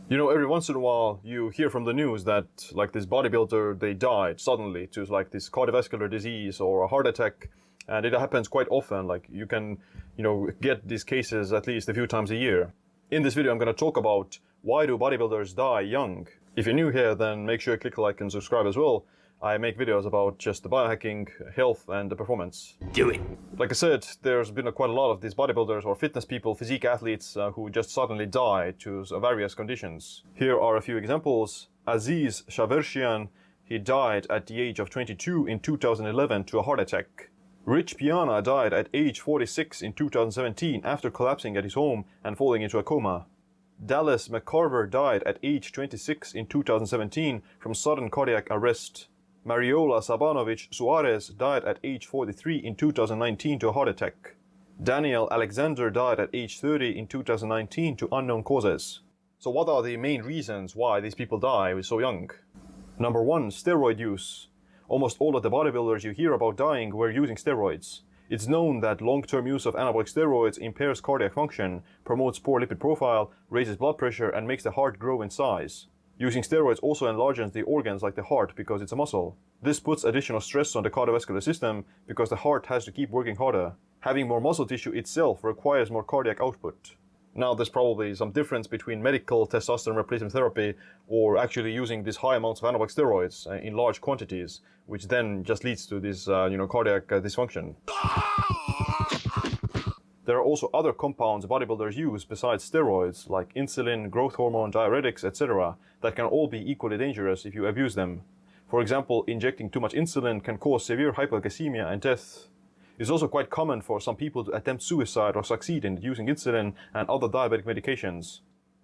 You know, every once in a while you hear from the news that like this bodybuilder, they died suddenly to like this cardiovascular disease or a heart attack. And it happens quite often. Like you can, get these cases at least a few times a year. In this video, I'm going to talk about why do bodybuilders die young. If you're new here, then make sure you click like and subscribe as well. I make videos about just the biohacking, health, and the performance. Do it. Like I said, there's been quite a lot of these bodybuilders or fitness people, physique athletes who just suddenly die to various conditions. Here are a few examples. Aziz Shavershian, he died at the age of 22 in 2011 to a heart attack. Rich Piana died at age 46 in 2017 after collapsing at his home and falling into a coma. Dallas McCarver died at age 26 in 2017 from sudden cardiac arrest. Mariola Sabanovic Suarez died at age 43 in 2019 to a heart attack. Daniel Alexander died at age 30 in 2019 to unknown causes. So what are the main reasons why these people die so young? Number 1, steroid use. Almost all of the bodybuilders you hear about dying were using steroids. It's known that long-term use of anabolic steroids impairs cardiac function, promotes poor lipid profile, raises blood pressure, and makes the heart grow in size. Using steroids also enlarges the organs like the heart because it's a muscle. This puts additional stress on the cardiovascular system because the heart has to keep working harder. Having more muscle tissue itself requires more cardiac output. Now there's probably some difference between medical testosterone replacement therapy or actually using these high amounts of anabolic steroids in large quantities, which then just leads to this cardiac dysfunction. There are also other compounds bodybuilders use besides steroids, like insulin, growth hormone, diuretics, etc., that can all be equally dangerous if you abuse them. For example, injecting too much insulin can cause severe hypoglycemia and death. It's also quite common for some people to attempt suicide or succeed in using insulin and other diabetic medications.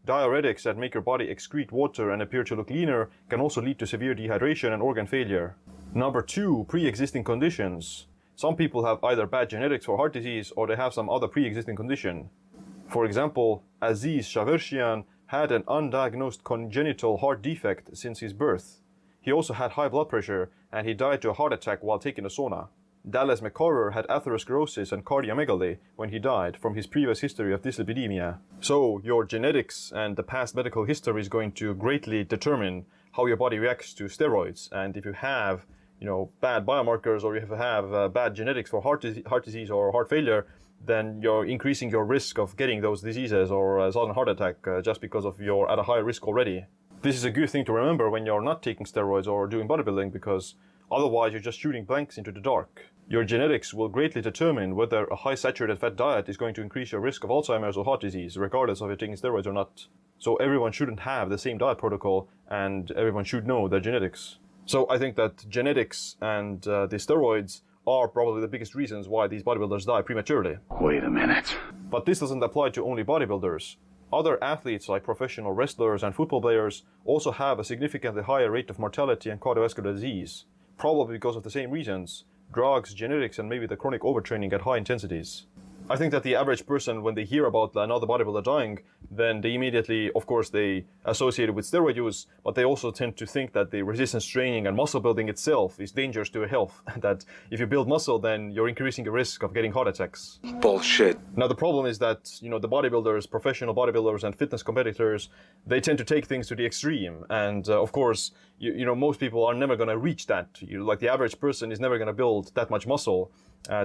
Diuretics that make your body excrete water and appear to look leaner can also lead to severe dehydration and organ failure. Number 2, pre-existing conditions. Some people have either bad genetics for heart disease or they have some other pre-existing condition. For example, Aziz Shavershian had an undiagnosed congenital heart defect since his birth. He also had high blood pressure and he died to a heart attack while taking a sauna. Dallas McCarver had atherosclerosis and cardiomegaly when he died from his previous history of dyslipidemia. So your genetics and the past medical history is going to greatly determine how your body reacts to steroids, and if you have bad biomarkers or if you have bad genetics for heart disease or heart failure, then you're increasing your risk of getting those diseases or a sudden heart attack just because of you're at a higher risk already. This is a good thing to remember when you're not taking steroids or doing bodybuilding, because otherwise you're just shooting blanks into the dark. Your genetics will greatly determine whether a high saturated fat diet is going to increase your risk of Alzheimer's or heart disease, regardless of if you're taking steroids or not. So everyone shouldn't have the same diet protocol and everyone should know their genetics. So I think that genetics and the steroids are probably the biggest reasons why these bodybuilders die prematurely. Wait a minute. But this doesn't apply to only bodybuilders. Other athletes like professional wrestlers and football players also have a significantly higher rate of mortality and cardiovascular disease, probably because of the same reasons: drugs, genetics, and maybe the chronic overtraining at high intensities. I think that the average person, when they hear about another bodybuilder dying, then they immediately, of course, they associate it with steroid use, but they also tend to think that the resistance training and muscle building itself is dangerous to your health. That if you build muscle, then you're increasing the risk of getting heart attacks. Bullshit. Now the problem is that, the bodybuilders, professional bodybuilders and fitness competitors, they tend to take things to the extreme. And of course, most people are never going to reach that. Like the average person is never going to build that much muscle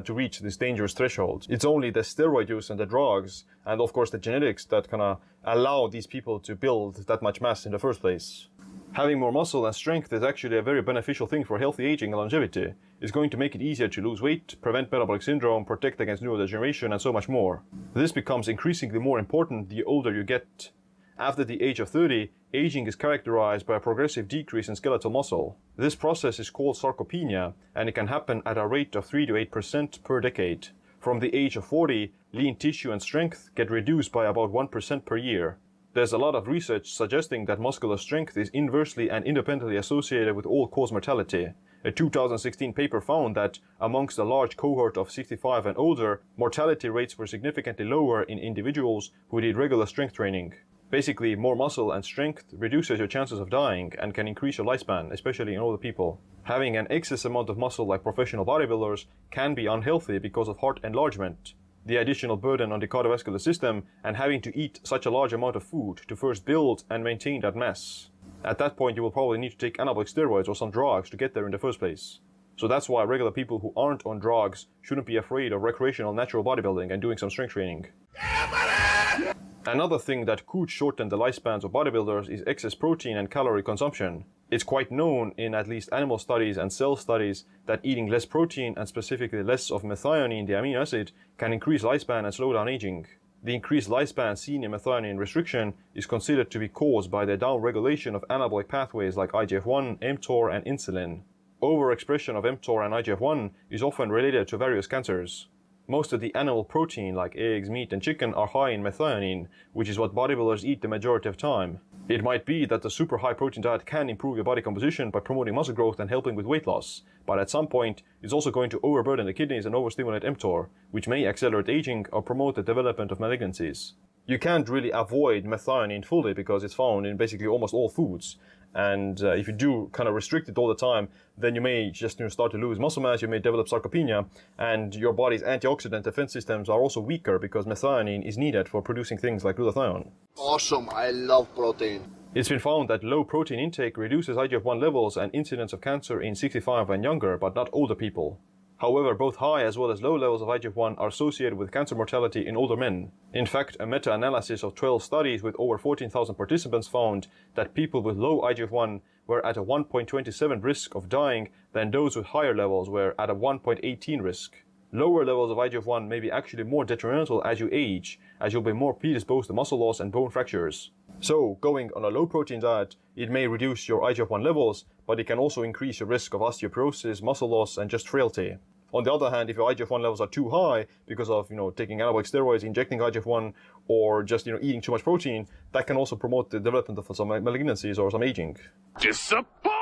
to reach this dangerous threshold. It's only the steroid use and the drugs and of course the genetics that kind of allow these people to build that much mass in the first place. Having more muscle and strength is actually a very beneficial thing for healthy aging and longevity. It's going to make it easier to lose weight, prevent metabolic syndrome, protect against neurodegeneration, and so much more. This becomes increasingly more important the older you get. After the age of 30, aging is characterized by a progressive decrease in skeletal muscle. This process is called sarcopenia, and it can happen at a rate of 3 to 8% per decade. From the age of 40, lean tissue and strength get reduced by about 1% per year. There's a lot of research suggesting that muscular strength is inversely and independently associated with all-cause mortality. A 2016 paper found that amongst a large cohort of 65 and older, mortality rates were significantly lower in individuals who did regular strength training. Basically, more muscle and strength reduces your chances of dying and can increase your lifespan, especially in older people. Having an excess amount of muscle like professional bodybuilders can be unhealthy because of heart enlargement. the additional burden on the cardiovascular system, and having to eat such a large amount of food to first build and maintain that mass. At that point, you will probably need to take anabolic steroids or some drugs to get there in the first place. So that's why regular people who aren't on drugs shouldn't be afraid of recreational natural bodybuilding and doing some strength training. Another thing that could shorten the lifespans of bodybuilders is excess protein and calorie consumption. It's quite known in at least animal studies and cell studies that eating less protein and specifically less of methionine, the amino acid, can increase lifespan and slow down aging. The increased lifespan seen in methionine restriction is considered to be caused by the downregulation of anabolic pathways like IGF-1, mTOR, and insulin. Overexpression of mTOR and IGF-1 is often related to various cancers. Most of the animal protein like eggs, meat, and chicken are high in methionine, which is what bodybuilders eat the majority of time. It might be that the super high protein diet can improve your body composition by promoting muscle growth and helping with weight loss, but at some point it's also going to overburden the kidneys and overstimulate mTOR, which may accelerate aging or promote the development of malignancies. You can't really avoid methionine fully because it's found in basically almost all foods. And if you do kind of restrict it all the time, then you may just start to lose muscle mass, you may develop sarcopenia, and your body's antioxidant defense systems are also weaker because methionine is needed for producing things like glutathione. Awesome, I love protein. It's been found that low protein intake reduces IGF-1 levels and incidence of cancer in 65 and younger, but not older people. However, both high as well as low levels of IGF-1 are associated with cancer mortality in older men. In fact, a meta-analysis of 12 studies with over 14,000 participants found that people with low IGF-1 were at a 1.27 risk of dying than those with higher levels were at a 1.18 risk. Lower levels of IGF-1 may be actually more detrimental as you age, as you'll be more predisposed to muscle loss and bone fractures. So, going on a low-protein diet, it may reduce your IGF-1 levels, but it can also increase your risk of osteoporosis, muscle loss, and just frailty. On the other hand, if your IGF-1 levels are too high because of, taking anabolic steroids, injecting IGF-1, or just, eating too much protein, that can also promote the development of some malignancies or some aging. Disappointed!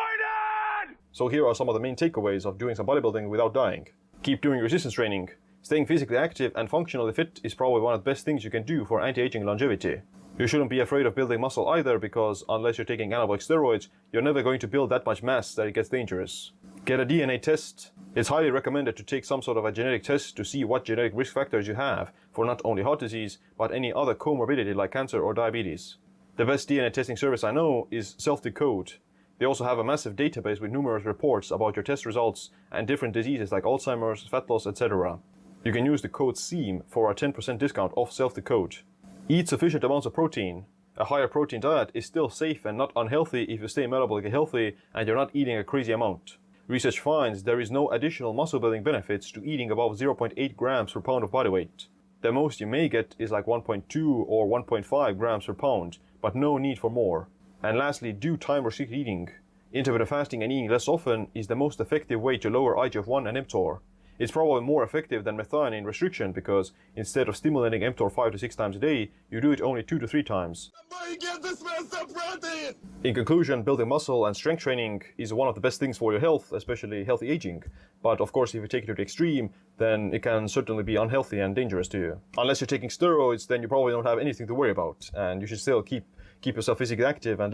So here are some of the main takeaways of doing some bodybuilding without dying. Keep doing resistance training. Staying physically active and functionally fit is probably one of the best things you can do for anti-aging longevity. You shouldn't be afraid of building muscle either because unless you're taking anabolic steroids, you're never going to build that much mass that it gets dangerous. Get a DNA test. It's highly recommended to take some sort of a genetic test to see what genetic risk factors you have for not only heart disease, but any other comorbidity like cancer or diabetes. The best DNA testing service I know is Self-Decode. They also have a massive database with numerous reports about your test results and different diseases like Alzheimer's, fat loss, etc. You can use the code SEAM for a 10% discount off Self-Decode. Eat sufficient amounts of protein. A higher protein diet is still safe and not unhealthy if you stay metabolically healthy and you're not eating a crazy amount. Research finds there is no additional muscle building benefits to eating above 0.8 grams per pound of body weight. The most you may get is like 1.2 or 1.5 grams per pound, but no need for more. And lastly, do time restricted eating. Intermittent fasting and eating less often is the most effective way to lower IGF-1 and mTOR. It's probably more effective than methionine restriction because instead of stimulating mTOR 5 to 6 times a day, you do it only 2 to 3 times. In conclusion, building muscle and strength training is one of the best things for your health, especially healthy aging. But of course, if you take it to the extreme, then it can certainly be unhealthy and dangerous to you. Unless you're taking steroids, then you probably don't have anything to worry about, and you should still keep yourself physically active and